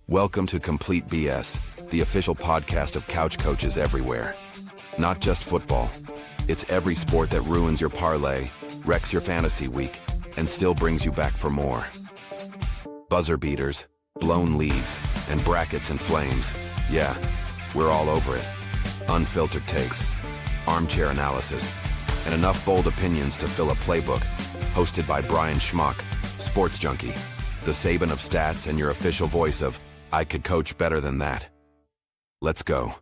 Welcome to Complete BS, the official podcast of couch coaches everywhere. Not just football. It's every sport that ruins your parlay, wrecks your fantasy week, and still brings you back for more. Buzzer beaters, blown leads, and brackets and flames. Yeah, we're all over it. Unfiltered takes, armchair analysis, and enough bold opinions to fill a playbook. Hosted by Brian Schmuck, sports junkie, the Saban of stats, and your official voice of I could coach better than that. Let's go.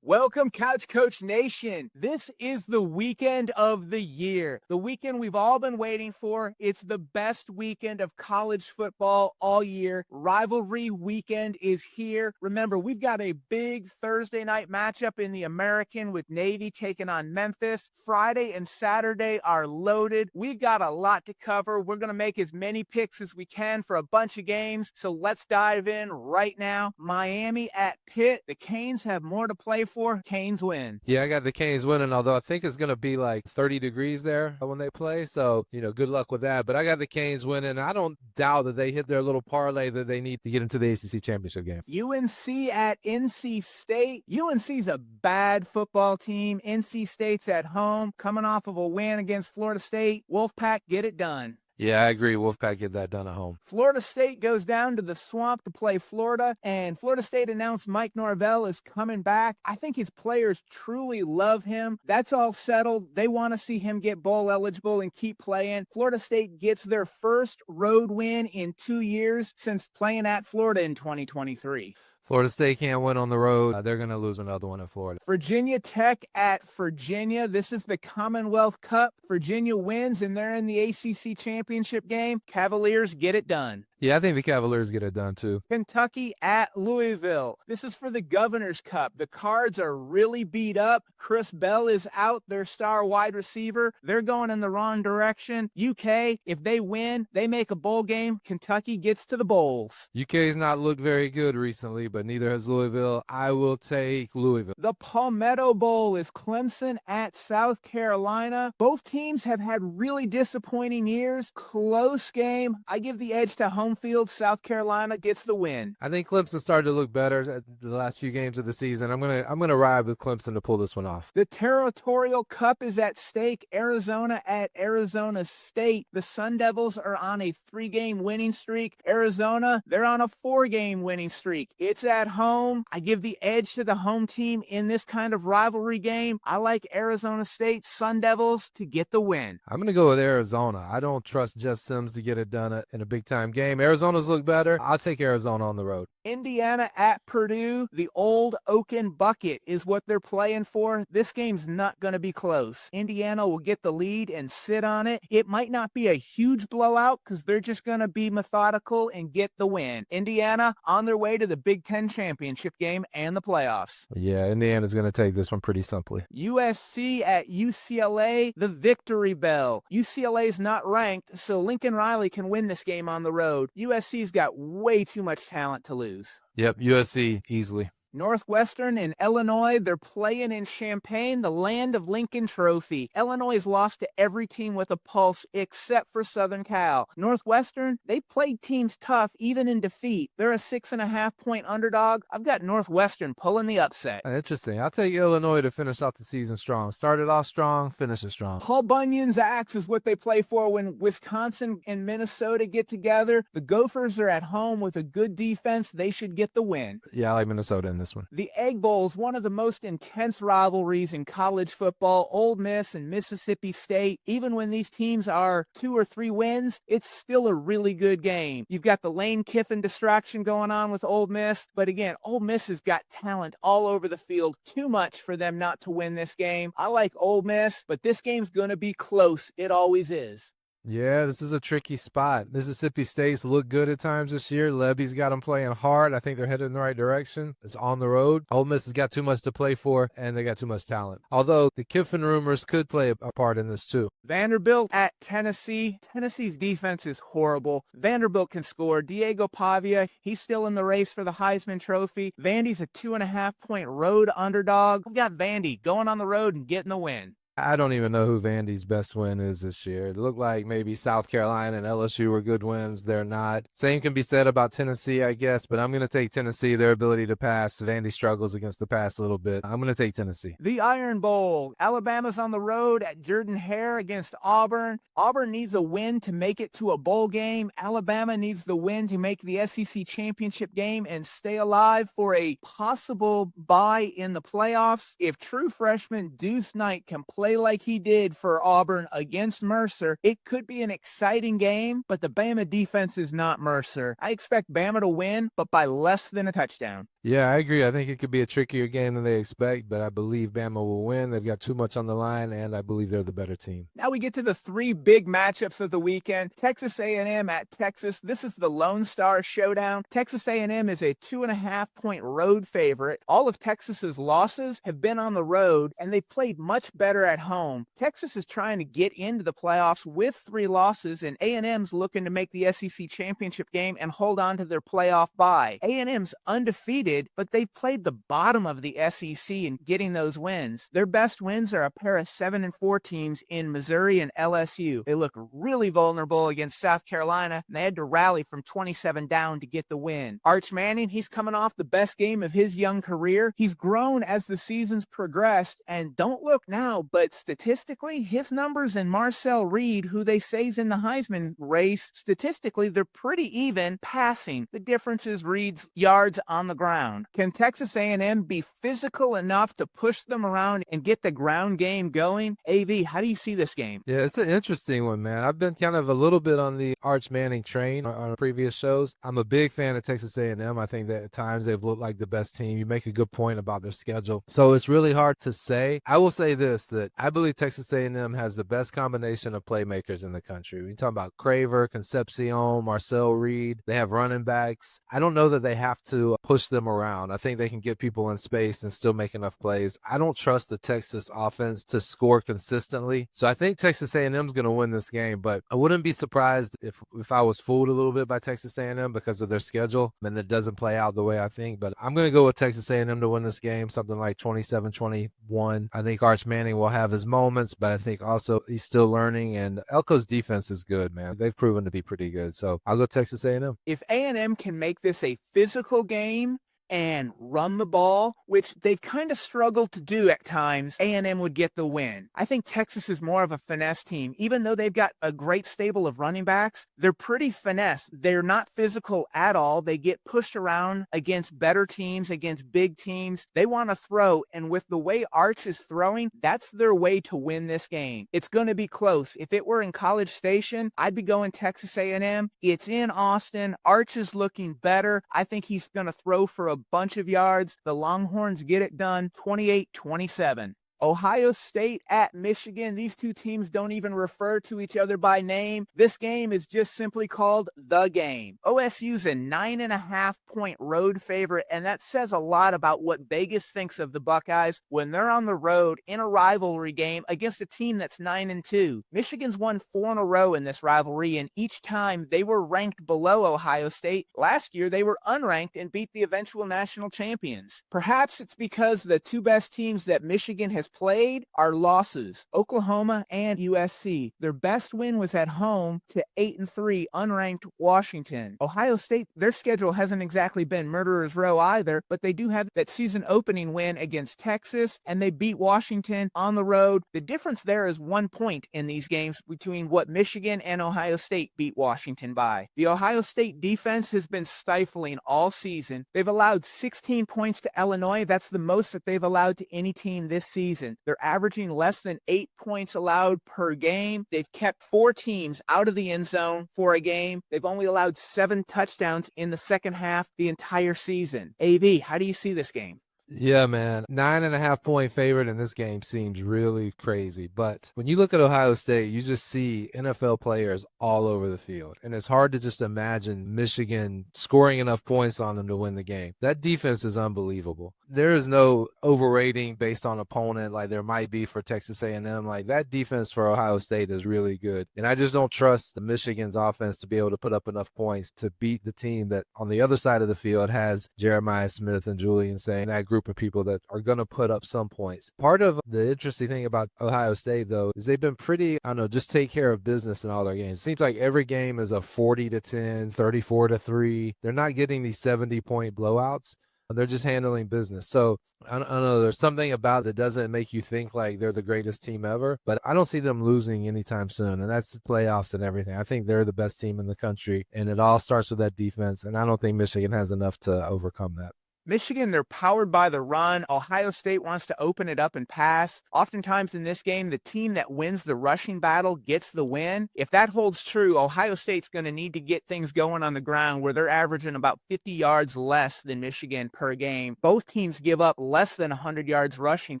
Welcome, Couch Coach Nation. This is the weekend of the year, the weekend we've all been waiting for. It's the best weekend of college football all year. Rivalry weekend is here. Remember, we've got a big Thursday night matchup in the American with Navy taking on Memphis. Friday and Saturday are loaded. We've got a lot to cover. We're going to make as many picks as we can for a bunch of games. So let's dive in right now. Miami at Pitt. The Canes have more to play for. Canes win. Yeah, I got the Canes winning, although I think it's going to be like 30 degrees there when they play. So, good luck with that. But I got the Canes winning. I don't doubt that they hit their little parlay that they need to get into the ACC championship game. UNC at NC State. UNC's a bad football team. NC State's at home, coming off of a win against Florida State. Wolfpack, get it done. Yeah, I agree. Wolfpack get that done at home. Florida State goes down to the Swamp to play Florida, and Florida State announced Mike Norvell is coming back. I think his players truly love him. That's all settled. They want to see him get bowl eligible and keep playing. Florida State gets their first road win in 2 years since playing at Florida in 2023. Florida State can't win on the road. They're going to lose another one in Florida. Virginia Tech at Virginia. This is the Commonwealth Cup. Virginia wins, and they're in the ACC championship game. Cavaliers get it done. Yeah, I think the Cavaliers get it done too. Kentucky at Louisville. This is for the Governor's Cup. The Cards are really beat up. Chris Bell is out, their star wide receiver. They're going in the wrong direction. UK, if they win, they make a bowl game. Kentucky gets to the bowls. UK's not looked very good recently, but neither has Louisville. I will take Louisville. The Palmetto Bowl is Clemson at South Carolina. Both teams have had really disappointing years. Close game. I give the edge to home field. South Carolina gets the win. I think Clemson started to look better the last few games of the season. I'm gonna ride with Clemson to pull this one off. The Territorial Cup is at stake. Arizona at Arizona State. The Sun Devils are on a 3-game winning streak. Arizona, they're on a 4-game winning streak. It's at home. I give the edge to the home team in this kind of rivalry game. I like Arizona State Sun Devils to get the win. I'm gonna go with Arizona. I don't trust Jeff Sims to get it done in a big time game. Arizona's look better. I'll take Arizona on the road. Indiana at Purdue. The old Oaken bucket is what they're playing for. This game's not going to be close. Indiana will get the lead and sit on it. It might not be a huge blowout because they're just going to be methodical and get the win. Indiana on their way to the Big Ten championship game and the playoffs. Yeah, Indiana's going to take this one pretty simply. USC at UCLA. The victory bell. UCLA's not ranked, so Lincoln Riley can win this game on the road. USC's got way too much talent to lose. Yep, USC easily. Northwestern and Illinois, they're playing in Champaign, the land of Lincoln Trophy. Illinois has lost to every team with a pulse except for Southern Cal. Northwestern, they played teams tough even in defeat. They're a 6.5-point underdog. I've got Northwestern pulling the upset. Interesting. I'll take Illinois to finish off the season strong. Started off strong, finish it strong. Paul Bunyan's axe is what they play for when Wisconsin and Minnesota get together. The Gophers are at home with a good defense. They should get the win. Yeah, I like Minnesota in this one. The Egg Bowl is one of the most intense rivalries in college football. Ole Miss and Mississippi State, even when these teams are 2 or 3 wins, it's still a really good game. You've got the Lane Kiffin distraction going on with Ole Miss, but again, Ole Miss has got talent all over the field. Too much for them not to win this game. I like Ole Miss, but this game's going to be close. It always is. Yeah, this is a tricky spot. Mississippi State's looked good at times this year. Levy's got them playing hard. I think they're headed in the right direction. It's on the road. Ole Miss has got too much to play for, and they got too much talent. Although the Kiffin rumors could play a part in this too. Vanderbilt at Tennessee. Tennessee's defense is horrible. Vanderbilt can score. Diego Pavia, he's still in the race for the Heisman Trophy. Vandy's a 2.5-point road underdog. We've got Vandy going on the road and getting the win. I don't even know who Vandy's best win is this year. It looked like maybe South Carolina and LSU were good wins. They're not. Same can be said about Tennessee, I guess, but I'm going to take Tennessee, their ability to pass. Vandy struggles against the pass a little bit. I'm going to take Tennessee. The Iron Bowl. Alabama's on the road at Jordan-Hare against Auburn. Auburn needs a win to make it to a bowl game. Alabama needs the win to make the SEC championship game and stay alive for a possible bye in the playoffs. If true freshman Deuce Knight can play like he did for Auburn against Mercer, it could be an exciting game, but the Bama defense is not Mercer. I expect Bama to win, but by less than a touchdown. Yeah, I agree. I think it could be a trickier game than they expect, but I believe Bama will win. They've got too much on the line, and I believe they're the better team. Now we get to the three big matchups of the weekend. Texas A&M at Texas. This is the Lone Star Showdown. Texas A&M is a 2.5-point road favorite. All of Texas's losses have been on the road, and they played much better at home. Texas is trying to get into the playoffs with 3 losses, and A&M's looking to make the SEC championship game and hold on to their playoff bye. A&M's undefeated, but they've played the bottom of the SEC in getting those wins. Their best wins are a pair of 7-4 teams in Missouri and LSU. They look really vulnerable against South Carolina, and they had to rally from 27 down to get the win. Arch Manning, he's coming off the best game of his young career. He's grown as the season's progressed, and don't look now, but statistically, his numbers and Marcel Reed, who they say is in the Heisman race, statistically, they're pretty even passing. The difference is Reed's yards on the ground. Can Texas A&M be physical enough to push them around and get the ground game going? AV, how do you see this game? Yeah, it's an interesting one, man. I've been kind of a little bit on the Arch Manning train on previous shows. I'm a big fan of Texas A&M. I think that at times they've looked like the best team. You make a good point about their schedule. So it's really hard to say. I will say this, that I believe Texas A&M has the best combination of playmakers in the country. We talk about Craver, Concepcion, Marcel Reed. They have running backs. I don't know that they have to push them around. I think they can get people in space and still make enough plays. I don't trust the Texas offense to score consistently. So I think Texas A&M is going to win this game, but I wouldn't be surprised if I was fooled a little bit by Texas A&M because of their schedule and it doesn't play out the way I think. But I'm going to go with Texas A&M to win this game, something like 27-21. I think Arch Manning will have his moments, but I think also he's still learning, and Elko's defense is good, man. They've proven to be pretty good. So I'll go Texas A&M. If A&M can make this a physical game and run the ball, which they've kind of struggled to do at times, A&M would get the win. I think Texas is more of a finesse team. Even though they've got a great stable of running backs, they're pretty finesse. They're not physical at all. They get pushed around against better teams, against big teams. They want to throw, and with the way Arch is throwing, that's their way to win this game. It's going to be close. If it were in College Station, I'd be going Texas A&M. It's in Austin. Arch is looking better. I think he's going to throw for a bunch of yards. The Longhorns get it done 28-27. Ohio State at Michigan. These two teams don't even refer to each other by name. This game is just simply called the game. OSU's a 9.5-point road favorite, and that says a lot about what Vegas thinks of the Buckeyes when they're on the road in a rivalry game against a team that's 9-2. Michigan's won 4 in a row in this rivalry, and each time they were ranked below Ohio State. Last year, they were unranked and beat the eventual national champions. Perhaps it's because the two best teams that Michigan has played are losses, Oklahoma and USC. Their best win was at home to 8-3 unranked Washington. Ohio State, their schedule hasn't exactly been murderer's row either, but they do have that season opening win against Texas, and they beat Washington on the road. The difference there is 1 point in these games between what Michigan and Ohio State beat Washington by. The Ohio State defense has been stifling all season. They've allowed 16 points to Illinois. That's the most that they've allowed to any team this season. They're averaging less than 8 points allowed per game. They've kept 4 teams out of the end zone for a game. They've only allowed 7 touchdowns in the second half the entire season. AV, how do you see this game? Yeah, man. 9.5-point favorite in this game seems really crazy. But when you look at Ohio State, you just see NFL players all over the field. And it's hard to just imagine Michigan scoring enough points on them to win the game. That defense is unbelievable. there is no overrating based on opponent like there might be for Texas A&M. Like, that defense for Ohio State is really good. And I just don't trust the Michigan's offense to be able to put up enough points to beat the team that on the other side of the field has Jeremiah Smith and Julian Sain, that group of people that are going to put up some points. Part of the interesting thing about Ohio State, though, is they've been pretty, I don't know, just take care of business in all their games. It seems like every game is a 40-10, 34-3. They're not getting these 70-point blowouts. They're just handling business. So I don't know. There's something about it that doesn't make you think like they're the greatest team ever, but I don't see them losing anytime soon. And that's the playoffs and everything. I think they're the best team in the country, and it all starts with that defense. And I don't think Michigan has enough to overcome that. Michigan, they're powered by the run. Ohio State wants to open it up and pass. Oftentimes in this game, the team that wins the rushing battle gets the win. If that holds true, Ohio State's going to need to get things going on the ground where they're averaging about 50 yards less than Michigan per game. Both teams give up less than 100 yards rushing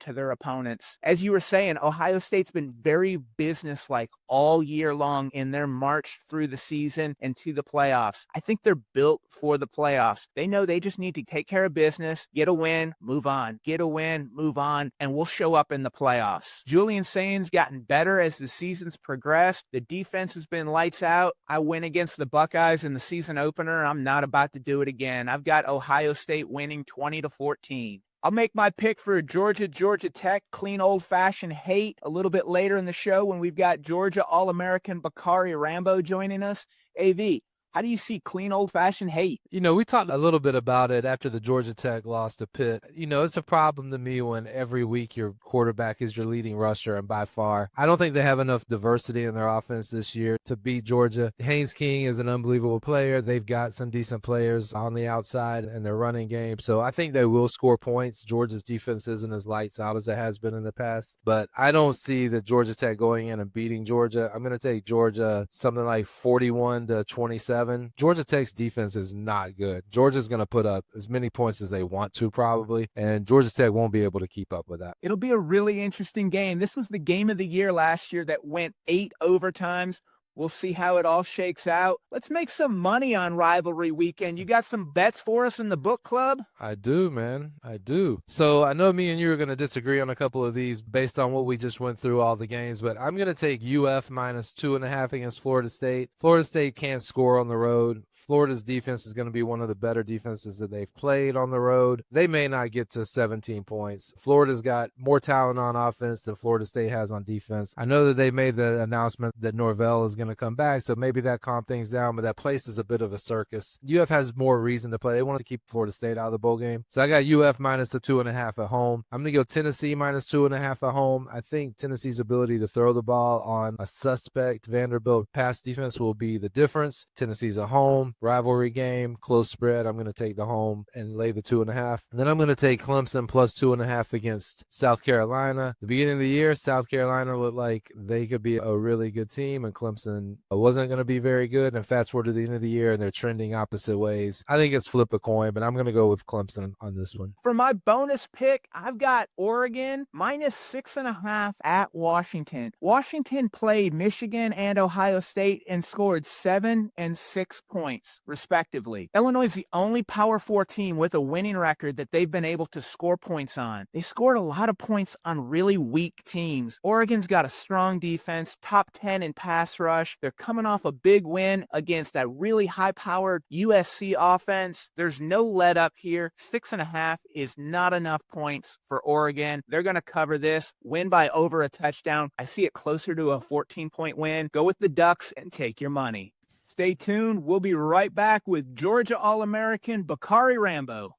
to their opponents. As you were saying, Ohio State's been very businesslike all year long in their march through the season and to the playoffs. I think they're built for the playoffs. They know they just need to take care of business, get a win, move on, get a win, move on, and we'll show up in the playoffs. Julian Sain's gotten better as the season's progressed. The defense has been lights out. I went against the Buckeyes in the season opener. I'm not about to do it again. I've got Ohio State winning 20-14. I'll make my pick for Georgia Tech, clean old-fashioned hate a little bit later in the show when we've got Georgia All-American Bacarri Rambo joining us. AV, how do you see clean old-fashioned hate? You know, we talked a little bit about it after the Georgia Tech loss to Pitt. You know, it's a problem to me when every week your quarterback is your leading rusher, and by far, I don't think they have enough diversity in their offense this year to beat Georgia. Haynes King is an unbelievable player. They've got some decent players on the outside in their running game, so I think they will score points. Georgia's defense isn't as lights out as it has been in the past, but I don't see the Georgia Tech going in and beating Georgia. I'm going to take Georgia something like 41-27. Georgia Tech's defense is not good. Georgia's going to put up as many points as they want to probably, and Georgia Tech won't be able to keep up with that. It'll be a really interesting game. This was the game of the year last year that went 8 overtimes. We'll see how it all shakes out. Let's make some money on Rivalry Weekend. You got some bets for us in the book club? I do, man. I do. So I know me and you are going to disagree on a couple of these based on what we just went through all the games, but I'm going to take UF minus 2.5 against Florida State. Florida State can't score on the road. Florida's defense is going to be one of the better defenses that they've played on the road. They may not get to 17 points. Florida's got more talent on offense than Florida State has on defense. I know that they made the announcement that Norvell is going to come back, so maybe that calmed things down, but that place is a bit of a circus. UF has more reason to play. They wanted to keep Florida State out of the bowl game. So I got UF minus the 2.5 at home. I'm going to go Tennessee minus 2.5 at home. I think Tennessee's ability to throw the ball on a suspect Vanderbilt pass defense will be the difference. Tennessee's at home. Rivalry game, close spread. I'm going to take the home and lay the 2.5. And then I'm going to take Clemson plus 2.5 against South Carolina. The beginning of the year, South Carolina looked like they could be a really good team, and Clemson wasn't going to be very good. And fast forward to the end of the year, and they're trending opposite ways. I think it's flip a coin, but I'm going to go with Clemson on this one. For my bonus pick, I've got Oregon minus 6.5 at Washington. Washington played Michigan and Ohio State and scored 7 and 6 points, respectively. Illinois is the only Power 4 team with a winning record that they've been able to score points on. They scored a lot of points on really weak teams. Oregon's got a strong defense, top 10 in pass rush. They're coming off a big win against a really high-powered USC offense. There's no let up here. 6.5 is not enough points for Oregon. They're going to cover this, win by over a touchdown. I see it closer to a 14-point win. Go with the Ducks and take your money. Stay tuned. We'll be right back with Georgia All-American Bacarri Rambo.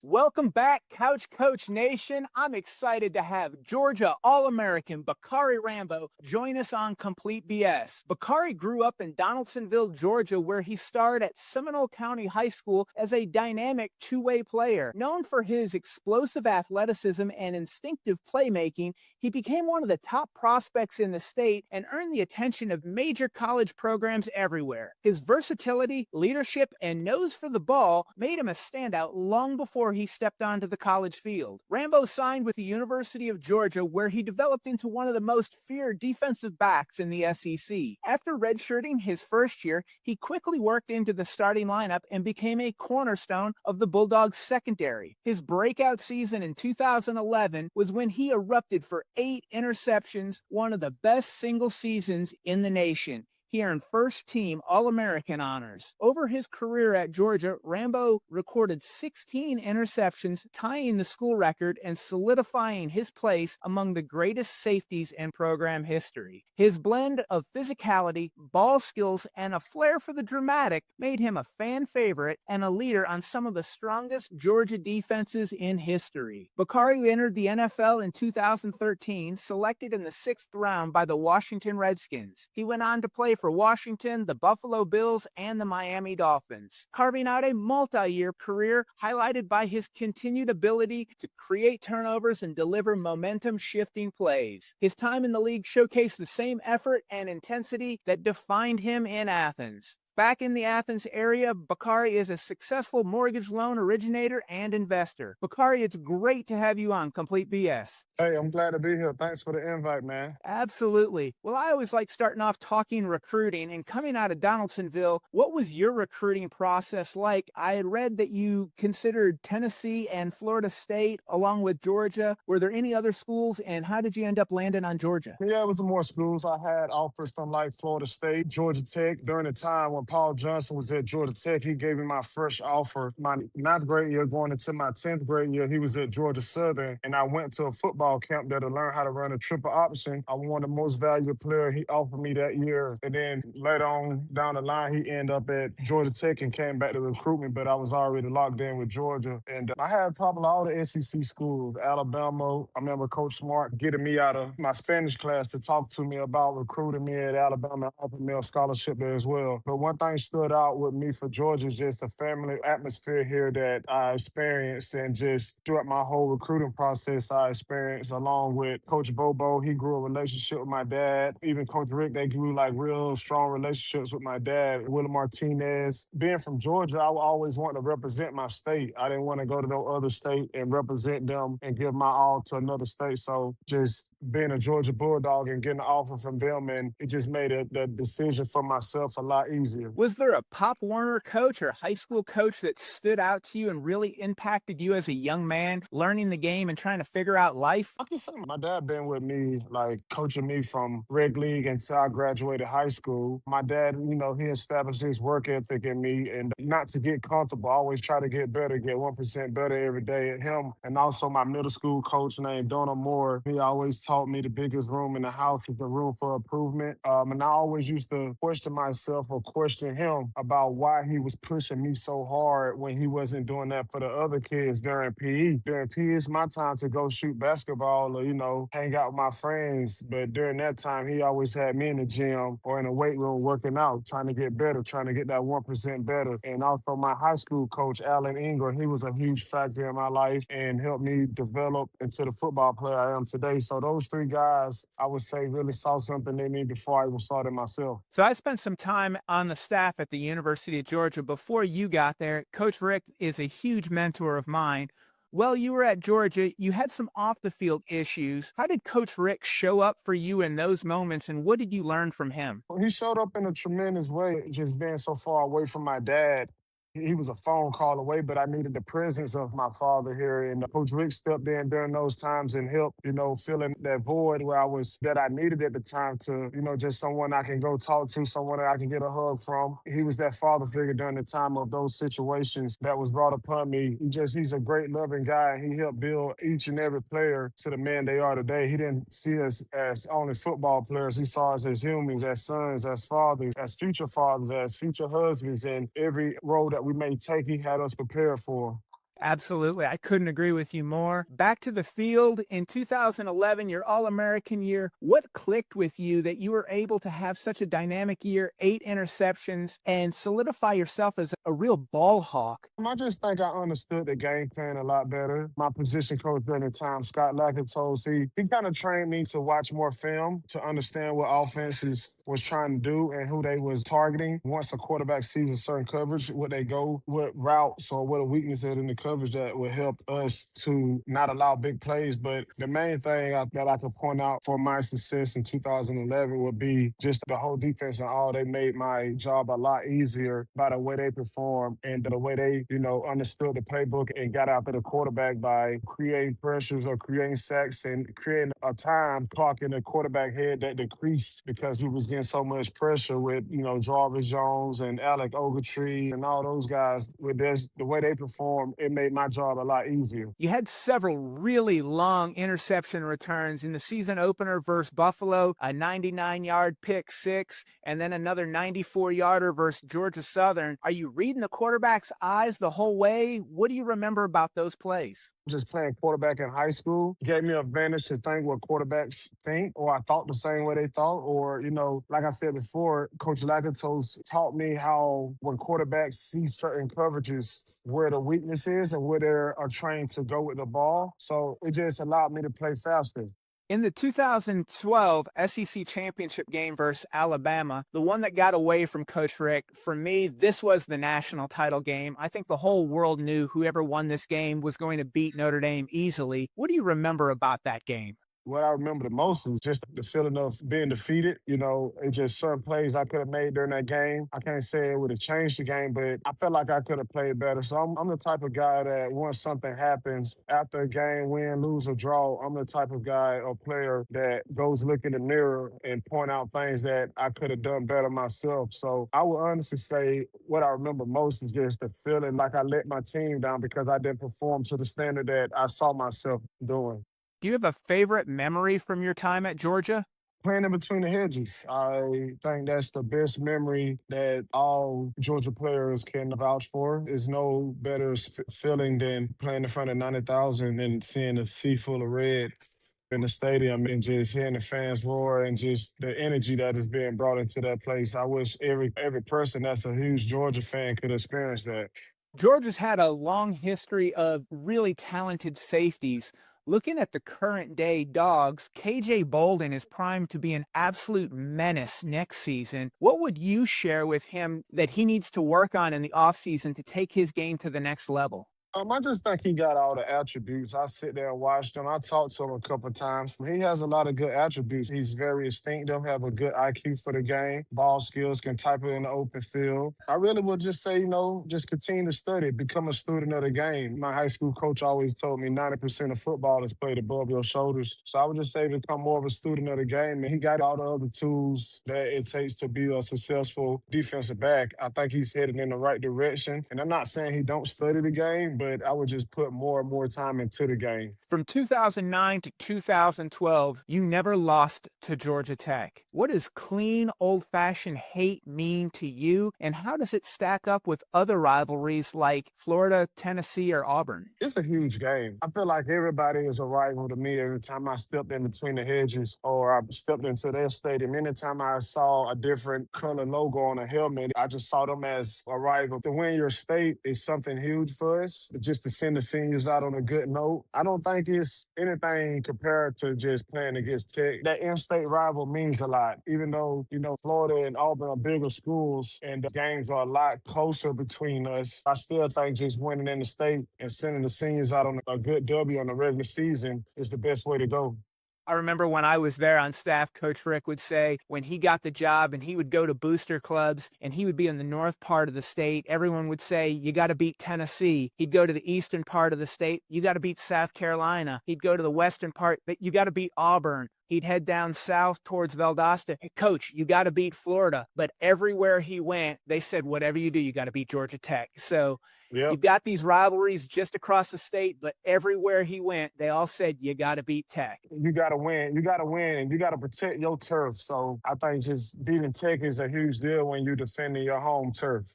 Welcome back, Couch Coach Nation. I'm excited to have Georgia All-American Bacarri Rambo join us on Complete BS. Bacarri grew up in Donaldsonville, Georgia, where he starred at Seminole County High School as a dynamic two-way player. Known for his explosive athleticism and instinctive playmaking, he became one of the top prospects in the state and earned the attention of major college programs everywhere. His versatility, leadership, and nose for the ball made him a standout long before he he stepped onto the college field. Rambo signed with the University of Georgia, where he developed into one of the most feared defensive backs in the SEC. After redshirting his first year, he quickly worked into the starting lineup and became a cornerstone of the Bulldogs secondary. His breakout season in 2011 was when he erupted for 8 interceptions, one of the best single seasons in the nation. He earned first-team All-American honors. Over his career at Georgia, Rambo recorded 16 interceptions, tying the school record and solidifying his place among the greatest safeties in program history. His blend of physicality, ball skills, and a flair for the dramatic made him a fan favorite and a leader on some of the strongest Georgia defenses in history. Bacarri entered the NFL in 2013, selected in the 6th round by the Washington Redskins. He went on to play for Washington, the Buffalo Bills, and the Miami Dolphins, carving out a multi-year career highlighted by his continued ability to create turnovers and deliver momentum-shifting plays. His time in the league showcased the same effort and intensity that defined him in Athens. Back in the Athens area, Bacarri is a successful mortgage loan originator and investor. Bacarri, it's great to have you on Complete BS. Hey, I'm glad to be here. Thanks for the invite, man. Absolutely. Well, I always like starting off talking recruiting, and coming out of Donaldsonville, what was your recruiting process like? I had read that you considered Tennessee and Florida State along with Georgia. Were there any other schools, and how did you end up landing on Georgia? Yeah, it was more schools. I had offers from like Florida State, Georgia Tech. During the time when Paul Johnson was at Georgia Tech, he gave me my first offer. My 9th grade year going into my 10th grade year, he was at Georgia Southern, and I went to a football camp there to learn how to run a triple option. I won the most valuable player. He offered me that year. And then later on down the line, he ended up at Georgia Tech and came back to recruit me, but I was already locked in with Georgia. And I had probably all the SEC schools, Alabama. I remember Coach Smart getting me out of my Spanish class to talk to me about recruiting me at Alabama and offered me a scholarship there as well. But one thing stood out with me for Georgia is just the family atmosphere here that I experienced, and just throughout my whole recruiting process I experienced along with Coach Bobo. He grew a relationship with my dad. Even Coach Rick, they grew like real strong relationships with my dad. Willie Martinez. Being from Georgia, I always wanted to represent my state. I didn't want to go to no other state and represent them and give my all to another state. So just being a Georgia Bulldog and getting an offer from them, and it just made the decision for myself a lot easier. Was there a Pop Warner coach or high school coach that stood out to you and really impacted you as a young man, learning the game and trying to figure out life? I can say my dad been with me, like coaching me from reg league until I graduated high school. My dad, he established his work ethic in me, and not to get comfortable, I always try to get better, get 1% better every day. And him, and also my middle school coach named Donald Moore, he always taught me the biggest room in the house is the room for improvement. And I always used to question myself or question him about why he was pushing me so hard when he wasn't doing that for the other kids during PE. During PE, it's my time to go shoot basketball or, hang out with my friends. But during that time, he always had me in the gym or in the weight room working out, trying to get better, trying to get that 1% better. And also my high school coach, Alan Ingram, he was a huge factor in my life and helped me develop into the football player I am today. So those 3 guys, I would say, really saw something in me before I even saw it myself. So I spent some time on the staff at the University of Georgia before you got there. Coach Rick is a huge mentor of mine. Well, you were at Georgia. You had some off-the-field issues. How did Coach Rick show up for you in those moments, and what did you learn from him? Well, he showed up in a tremendous way, just being so far away from my dad. He was a phone call away, but I needed the presence of my father here. And Coach Rick stepped in during those times and helped, filling that void that I needed at the time to, just someone I can go talk to, someone that I can get a hug from. He was that father figure during the time of those situations that was brought upon me. He's a great, loving guy. He helped build each and every player to the man they are today. He didn't see us as only football players. He saw us as humans, as sons, as fathers, as future husbands, and every role that we may take, he had us prepared for. Absolutely. I couldn't agree with you more. Back to the field in 2011, your All-American year. What clicked with you that you were able to have such a dynamic year, 8 interceptions, and solidify yourself as a real ball hawk? I just think I understood the game plan a lot better. My position coach during the time, Scott Lackatoes, he kind of trained me to watch more film, to understand what offenses was trying to do and who they was targeting. Once a quarterback sees a certain coverage, what they go, what routes or what a weakness is in the coverage. coverage that would help us to not allow big plays. But the main thing that I could point out for my success in 2011 would be just the whole defense and all. They made my job a lot easier by the way they performed and the way they, understood the playbook and got after the quarterback by creating pressures or creating sacks and creating a time clock in the quarterback head that decreased because we was getting so much pressure with, Jarvis Jones and Alec Ogletree and all those guys. With this, the way they performed, it made my job a lot easier. You had several really long interception returns in the season opener versus Buffalo, a 99-yard pick six, and then another 94-yarder versus Georgia Southern. Are you reading the quarterback's eyes the whole way? What do you remember about those plays? Just playing quarterback in high school gave me an advantage to think what quarterbacks think, or I thought the same way they thought, or, like I said before, Coach Lagatos taught me how when quarterbacks see certain coverages, where the weakness is and where they are trained to go with the ball. So it just allowed me to play faster. In the 2012 SEC championship game versus Alabama, the one that got away from Coach Rick, for me, this was the national title game. I think the whole world knew whoever won this game was going to beat Notre Dame easily. What do you remember about that game? What I remember the most is just the feeling of being defeated. It's just certain plays I could have made during that game. I can't say it would have changed the game, but I felt like I could have played better. So I'm the type of guy that once something happens, after a game, win, lose, or draw, I'm the type of guy or player that goes look in the mirror and point out things that I could have done better myself. So I would honestly say what I remember most is just the feeling like I let my team down because I didn't perform to the standard that I saw myself doing. Do you have a favorite memory from your time at Georgia? Playing in between the hedges. I think that's the best memory that all Georgia players can vouch for. There's no better feeling than playing in front of 90,000 and seeing a sea full of red in the stadium and just hearing the fans roar and just the energy that is being brought into that place. I wish every person that's a huge Georgia fan could experience that. Georgia's had a long history of really talented safeties. Looking at the current day Dawgs, KJ Bolden is primed to be an absolute menace next season. What would you share with him that he needs to work on in the offseason to take his game to the next level? I just think he got all the attributes. I sit there and watched him. I talked to him a couple of times. He has a lot of good attributes. He's very instinctive, have a good IQ for the game, ball skills, can type it in the open field. I really would just say, just continue to study, become a student of the game. My high school coach always told me 90% of football is played above your shoulders. So I would just say become more of a student of the game. And he got all the other tools that it takes to be a successful defensive back. I think he's headed in the right direction. And I'm not saying he don't study the game, but I would just put more and more time into the game. From 2009 to 2012, you never lost to Georgia Tech. What does clean, old-fashioned hate mean to you, and how does it stack up with other rivalries like Florida, Tennessee, or Auburn? It's a huge game. I feel like everybody is a rival to me every time I stepped in between the hedges or I stepped into their stadium. Anytime I saw a different color logo on a helmet, I just saw them as a rival. To win your state is something huge for us. Just to send the seniors out on a good note. I don't think it's anything compared to just playing against Tech. That in-state rival means a lot. Even though, Florida and Auburn are bigger schools and the games are a lot closer between us, I still think just winning in the state and sending the seniors out on a good W on the regular season is the best way to go. I remember when I was there on staff, Coach Rick would say when he got the job and he would go to booster clubs and he would be in the north part of the state, everyone would say, you got to beat Tennessee. He'd go to the eastern part of the state, you got to beat South Carolina. He'd go to the western part, but you got to beat Auburn. He'd head down south towards Valdosta. Hey, Coach, you got to beat Florida. But everywhere he went, they said, whatever you do, you got to beat Georgia Tech. So You've got these rivalries just across the state, but everywhere he went, they all said, you got to beat Tech. You got to win. You got to win, and you got to protect your turf. So I think just beating Tech is a huge deal when you're defending your home turf.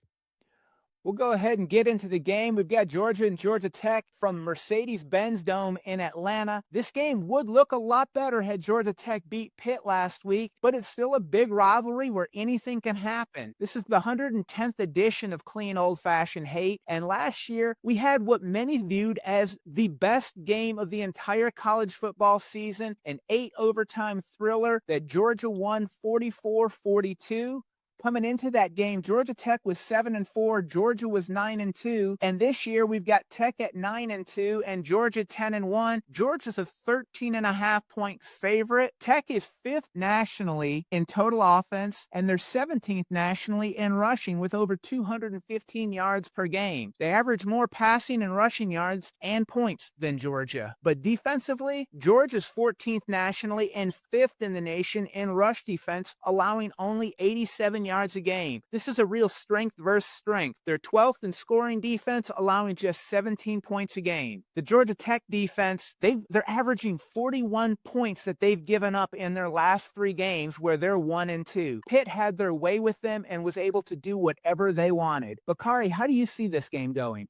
We'll go ahead and get into the game. We've got Georgia and Georgia Tech from Mercedes-Benz Dome in Atlanta. This game would look a lot better had Georgia Tech beat Pitt last week, but it's still a big rivalry where anything can happen. This is the 110th edition of Clean Old-Fashioned Hate, and last year we had what many viewed as the best game of the entire college football season, an 8-overtime thriller that Georgia won 44-42. Coming into that game, Georgia Tech was 7-4, Georgia was 9-2, and this year we've got Tech at 9-2 and Georgia 10-1. Georgia's a 13.5-point favorite. Tech is 5th nationally in total offense, and they're 17th nationally in rushing with over 215 yards per game. They average more passing and rushing yards and points than Georgia. But defensively, Georgia's 14th nationally and 5th in the nation in rush defense, allowing only 87 yards a game. This is a real strength versus strength. They're 12th in scoring defense, allowing just 17 points a game. The Georgia Tech defense, they're averaging 41 points that they've given up in their last 3 games where they're 1-2. Pitt had their way with them and was able to do whatever they wanted. Bacarri, how do you see this game going?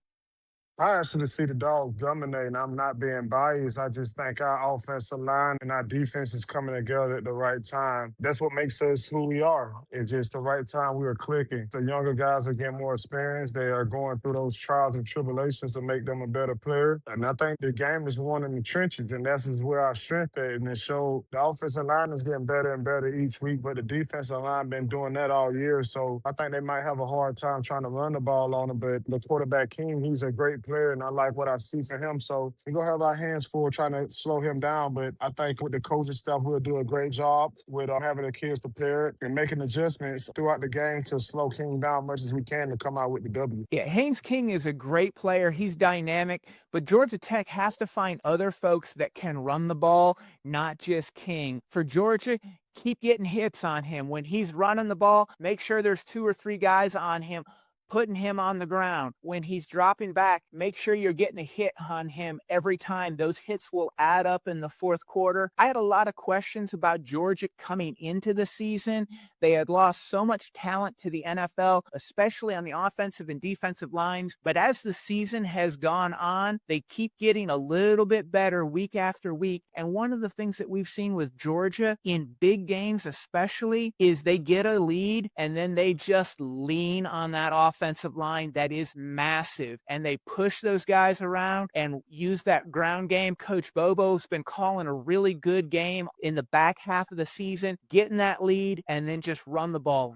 I actually see the Dogs dominating. I'm not being biased. I just think our offensive line and our defense is coming together at the right time. That's what makes us who we are. It's just the right time we are clicking. The younger guys are getting more experience. They are going through those trials and tribulations to make them a better player. And I think the game is won in the trenches, and that's where our strength is. And it showed the offensive line is getting better and better each week, but the defensive line been doing that all year. So I think they might have a hard time trying to run the ball on them. But the quarterback, King, he's a great player, and I like what I see for him. So we're going to have our hands full trying to slow him down. But I think with the coaching staff, we'll do a great job with having the kids prepared and making adjustments throughout the game to slow King down as much as we can to come out with the W. Yeah, Haynes King is a great player. He's dynamic, but Georgia Tech has to find other folks that can run the ball, not just King. For Georgia, keep getting hits on him. When he's running the ball, make sure there's 2 or 3 guys on him, putting him on the ground. When he's dropping back, make sure you're getting a hit on him every time. Those hits will add up in the fourth quarter. I had a lot of questions about Georgia coming into the season. They had lost so much talent to the NFL, especially on the offensive and defensive lines. But as the season has gone on, they keep getting a little bit better week after week. And one of the things that we've seen with Georgia in big games especially is they get a lead and then they just lean on that offensive line that is massive, and they push those guys around and use that ground game. Coach Bobo's been calling a really good game in the back half of the season, getting that lead and then just run the ball.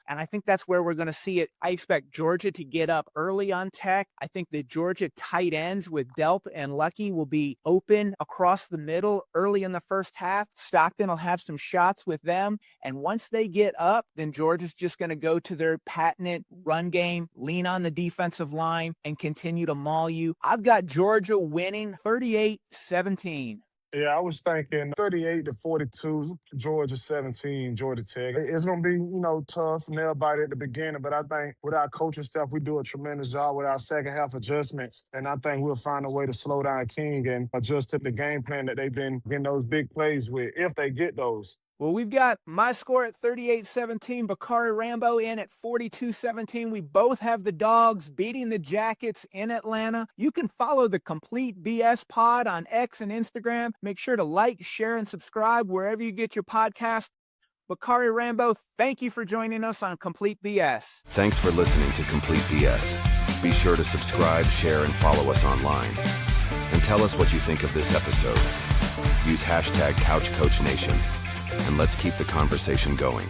And I think that's where we're going to see it. I expect Georgia to get up early on Tech. I think the Georgia tight ends with Delp and Lucky will be open across the middle early in the first half. Stockton will have some shots with them. And once they get up, then Georgia's just going to go to their patented run game, lean on the defensive line, and continue to maul you. I've got Georgia winning 38-17. Yeah, I was thinking 38-42, Georgia 17, Georgia Tech. It's going to be, tough, nail-biter at the beginning, but I think with our coaching staff, we do a tremendous job with our second half adjustments, and I think we'll find a way to slow down King and adjust to the game plan that they've been getting those big plays with, if they get those. Well, we've got my score at 38-17, Bacarri Rambo in at 42-17. We both have the Dogs beating the Jackets in Atlanta. You can follow the Complete BS Pod on X and Instagram. Make sure to like, share, and subscribe wherever you get your podcast. Bacarri Rambo, thank you for joining us on Complete BS. Thanks for listening to Complete BS. Be sure to subscribe, share, and follow us online. And tell us what you think of this episode. Use hashtag CouchCoachNation. And let's keep the conversation going.